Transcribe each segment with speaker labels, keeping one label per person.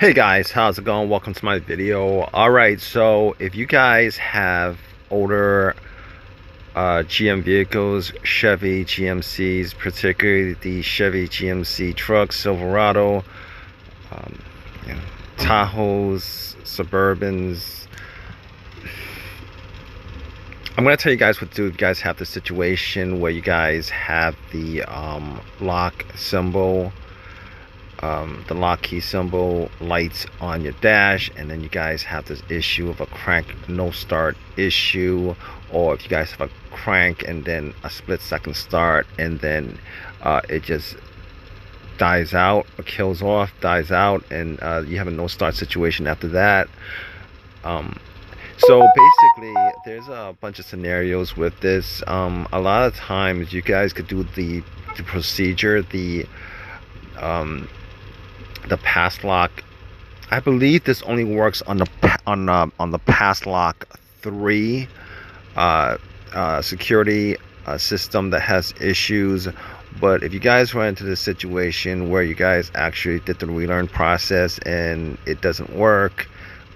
Speaker 1: Hey guys, how's it going? Welcome to my video. Alright, so if you guys have older GM vehicles, Chevy GMCs, particularly the Chevy GMC trucks, Silverado, um, you know, Tahoes, Suburbans, I'm going to tell you guys what to do if you guys have the situation where you guys have the lock symbol, the lock key symbol lights on your dash, and then you guys have this issue of a crank no start issue, or if you guys have a crank and then a split-second start and then it just dies out or kills off, dies out, and you have a no start situation after that. So basically, there's a bunch of scenarios with this. A lot of times you guys could do the procedure, um, the Passlock. I believe this only works on the Passlock 3 security system that has issues. But if you guys run into the situation where you guys actually did the relearn process and it doesn't work,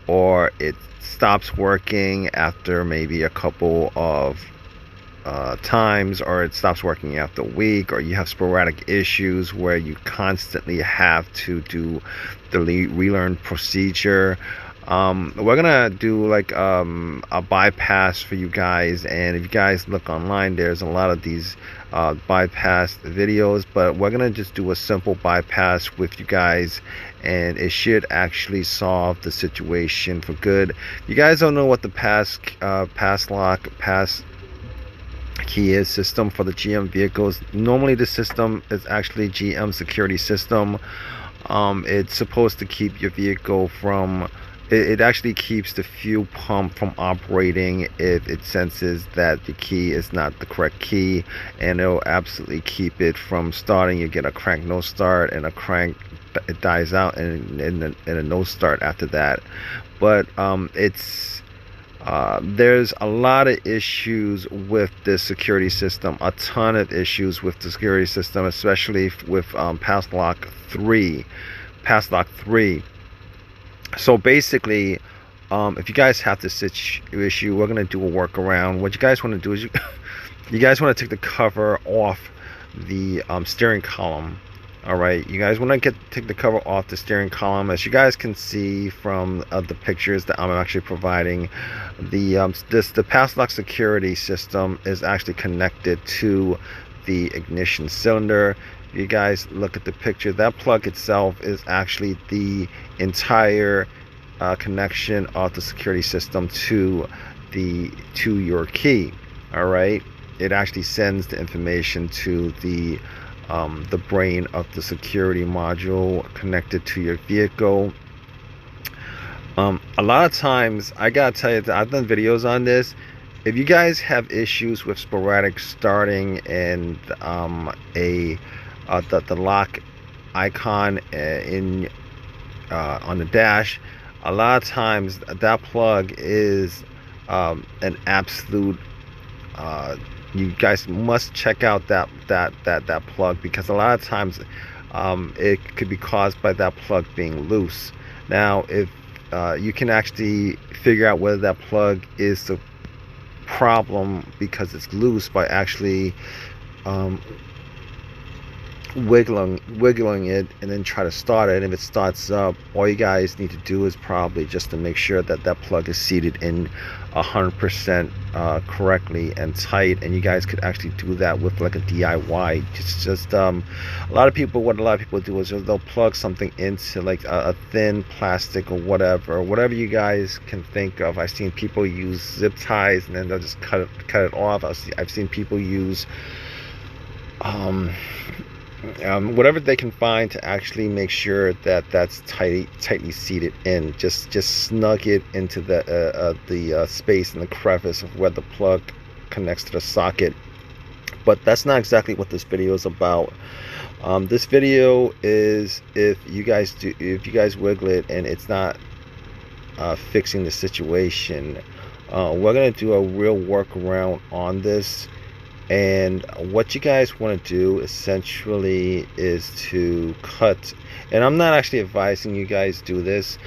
Speaker 1: or it stops working after maybe a couple of times, or it stops working after a week, or you have sporadic issues where you constantly have to do the relearn procedure, we're gonna do like a bypass for you guys. And if you guys look online, there's a lot of these bypass videos, but we're gonna just do a simple bypass with you guys, and it should actually solve the situation for good. You guys don't know what the Passlock key is system for the GM vehicles. Normally the system is actually GM security system. It's supposed to keep your vehicle from, it actually keeps the fuel pump from operating if it senses that the key is not the correct key, and it'll absolutely keep it from starting. You get a crank no start, and a crank, it dies out, and a no start after that. But there's a lot of issues with this security system, a ton of issues with the security system, especially with Passlock 3. So basically, if you guys have this issue, we're going to do a workaround. What you guys want to do is you guys want to take the cover off the steering column. All right, you guys want to take the cover off the steering column. As you guys can see from the pictures that I'm actually providing, the Passlock security system is actually connected to the ignition cylinder. You guys look at the picture, that plug itself is actually the entire connection of the security system to your key. All right, it actually sends the information to the brain of the security module connected to your vehicle. A lot of times, I gotta tell you that I've done videos on this. If you guys have issues with sporadic starting and the lock icon on the dash, a lot of times that plug is an absolute, you guys must check out that plug, because a lot of times it could be caused by that plug being loose. Now, if you can actually figure out whether that plug is the problem because it's loose by actually wiggling it and then try to start it. And if it starts up, all you guys need to do is probably just to make sure that that plug is seated in 100% correctly and tight. And you guys could actually do that with like a DIY. A lot of people do is they'll plug something into like a thin plastic or whatever you guys can think of. I've seen people use zip ties and then they'll just cut it off. I've seen people use whatever they can find to actually make sure that that's tightly seated in. Just snug it into the space and the crevice of where the plug connects to the socket. But that's not exactly what this video is about. This video is if you guys wiggle it and it's not fixing the situation, we're gonna do a real workaround on this. And what you guys want to do essentially is to cut, and I'm not actually advising you guys do this,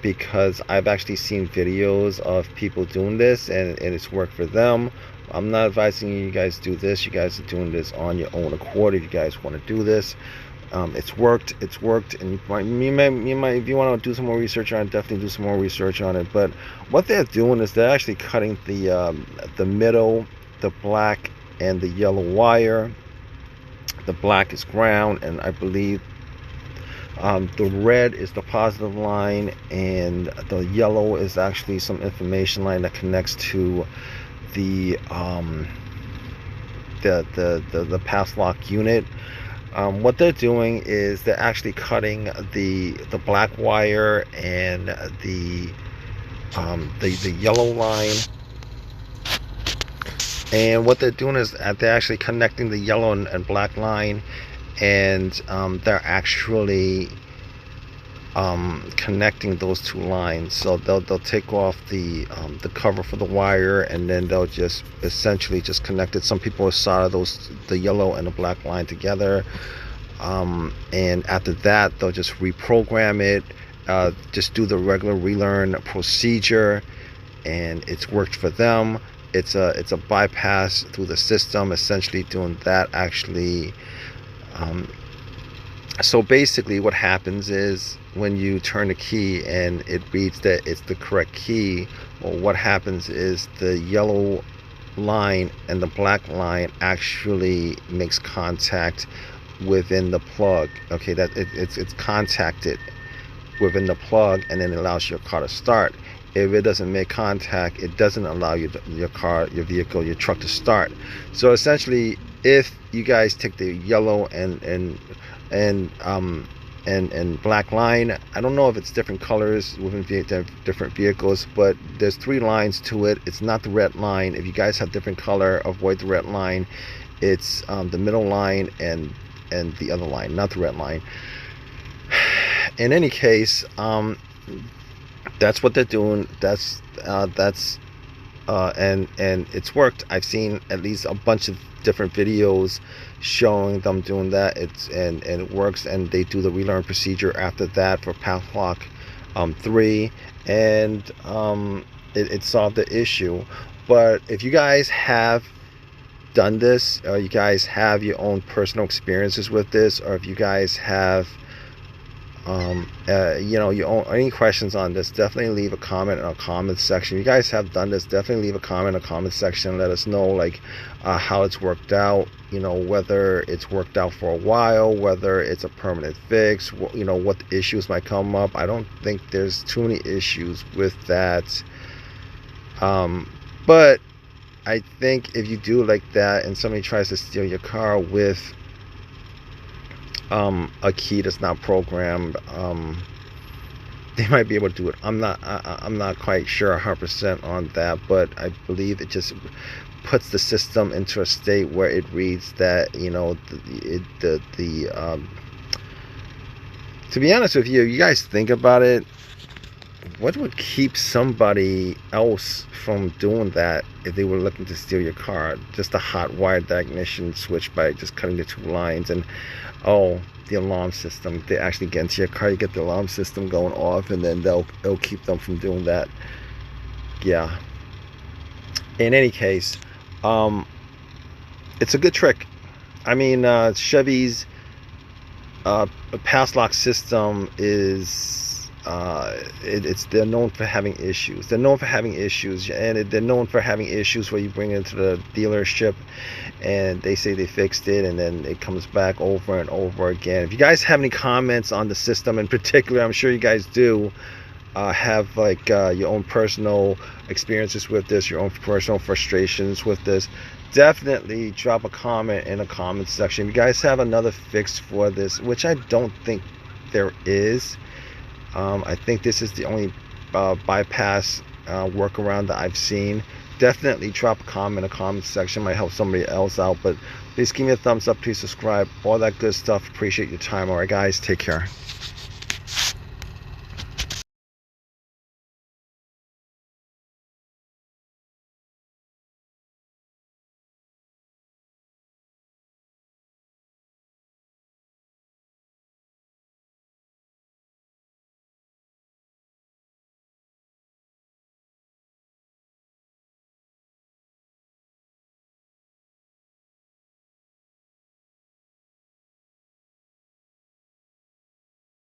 Speaker 1: because I've actually seen videos of people doing this, and it's worked for them. I'm not advising you guys do this. You guys are doing this on your own accord if you guys want to do this. It's worked, and you might, if you want to do some more research on it, definitely do some more research on it. But what they're doing is they're actually cutting the middle, the black and the yellow wire. The black is ground, and I believe the red is the positive line, and the yellow is actually some information line that connects to the Passlock unit. What they're doing is they're actually cutting the black wire and the yellow line. And what they're doing is they're actually connecting the yellow and black line, and they're actually connecting those two lines. So they'll take off the cover for the wire, and then they'll just essentially just connect it. Some people solder the yellow and the black line together, and after that they'll just reprogram it, just do the regular relearn procedure, and it's worked for them. It's a bypass through the system, essentially doing that actually. So basically what happens is when you turn the key and it reads that it's the correct key, well, what happens is the yellow line and the black line actually makes contact within the plug. Okay, that it's contacted within the plug, and then it allows your car to start. If it doesn't make contact, it doesn't allow your vehicle, your truck to start. So essentially, if you guys take the yellow and black line, I don't know if it's different colors within different vehicles, but there's 3 lines to it. It's not the red line. If you guys have different color, avoid the red line. It's the middle line and the other line, not the red line. In any case, that's what they're doing. That's and it's worked. I've seen at least a bunch of different videos showing them doing that. And it works, and they do the relearn procedure after that for Passlock 3, and it solved the issue. But if you guys have done this, or you guys have your own personal experiences with this, or if you guys have your own any questions on this, definitely leave a comment in our comment section. If you guys have done this, definitely leave a comment in the comment section. Let us know like how it's worked out, whether it's worked out for a while, whether it's a permanent fix, what the issues might come up. I don't think there's too many issues with that, but I think if you do like that and somebody tries to steal your car with a key that's not programmed, they might be able to do it. I'm not quite sure 100% on that, but I believe it just puts the system into a state where it reads that to be honest with you, you guys think about it, what would keep somebody else from doing that if they were looking to steal your car? Just a hot wire the ignition switch by just cutting the 2 lines. And the alarm system, they actually get into your car, you get the alarm system going off, and then it'll keep them from doing that. Yeah, in any case, it's a good trick. I mean, Chevy's Passlock system is they're known for having issues. They're known for having issues, and they're known for having issues where you bring it into the dealership and they say they fixed it, and then it comes back over and over again. If you guys have any comments on the system in particular, I'm sure you guys do have like your own personal experiences with this, your own personal frustrations with this, definitely drop a comment in the comment section. If you guys have another fix for this, which I don't think there is, I think this is the only bypass workaround that I've seen, definitely drop a comment in the comment section. Might help somebody else out. But please give me a thumbs up, please subscribe, all that good stuff. Appreciate your time. All right guys, take care.